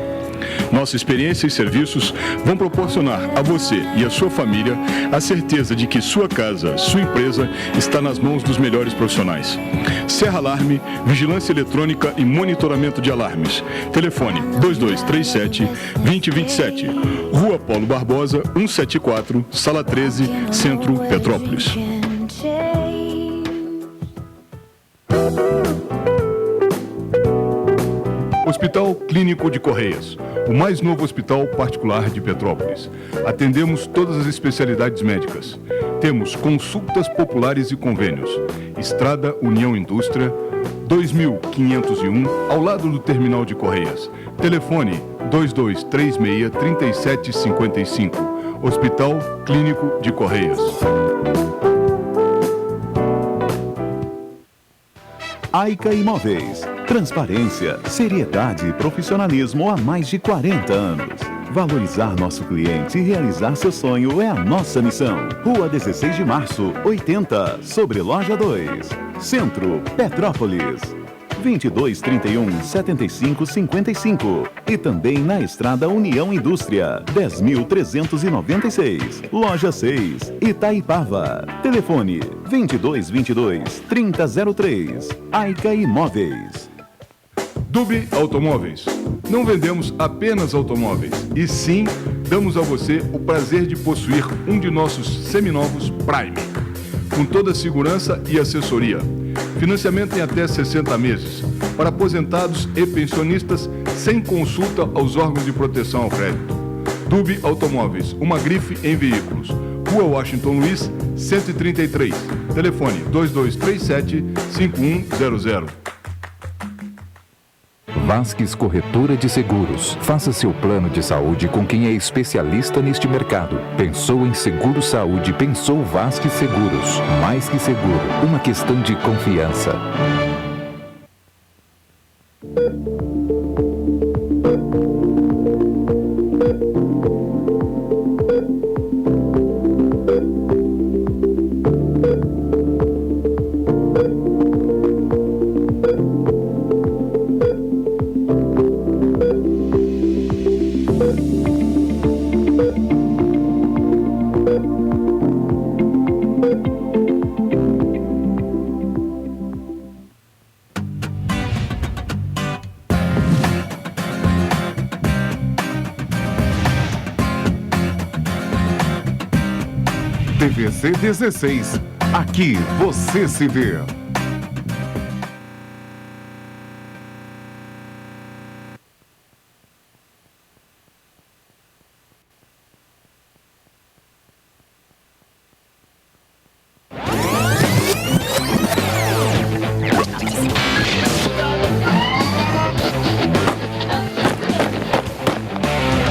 Nossa experiência e serviços vão proporcionar a você e a sua família a certeza de que sua casa, sua empresa está nas mãos dos melhores profissionais. Serra Alarme, vigilância eletrônica e monitoramento de alarmes. Telefone 2237-2027. Rua Paulo Barbosa, 174, Sala 13, Centro, Petrópolis. Hospital Clínico de Correias, o mais novo hospital particular de Petrópolis. Atendemos todas as especialidades médicas. Temos consultas populares e convênios. Estrada União Indústria, 2501, ao lado do Terminal de Correias. Telefone 2236-3755. Hospital Clínico de Correias. Aica Imóveis. Transparência, seriedade e profissionalismo há mais de 40 anos. Valorizar nosso cliente e realizar seu sonho é a nossa missão. Rua 16 de Março, 80, sobre Loja 2. Centro, Petrópolis. 2231-7555. E também na Estrada União Indústria, 10.396. Loja 6, Itaipava. Telefone 2222-3003. Aica Imóveis. Dube Automóveis. Não vendemos apenas automóveis, e sim damos a você o prazer de possuir um de nossos seminovos Prime, com toda a segurança e assessoria. Financiamento em até 60 meses, para aposentados e pensionistas, sem consulta aos órgãos de proteção ao crédito. Dube Automóveis, uma grife em veículos. Rua Washington Luiz, 133. Telefone 2237-5100. Vasques Corretora de Seguros. Faça seu plano de saúde com quem é especialista neste mercado. Pensou em seguro saúde, pensou Vasques Seguros. Mais que seguro, uma questão de confiança. TVC 16. Aqui você se vê.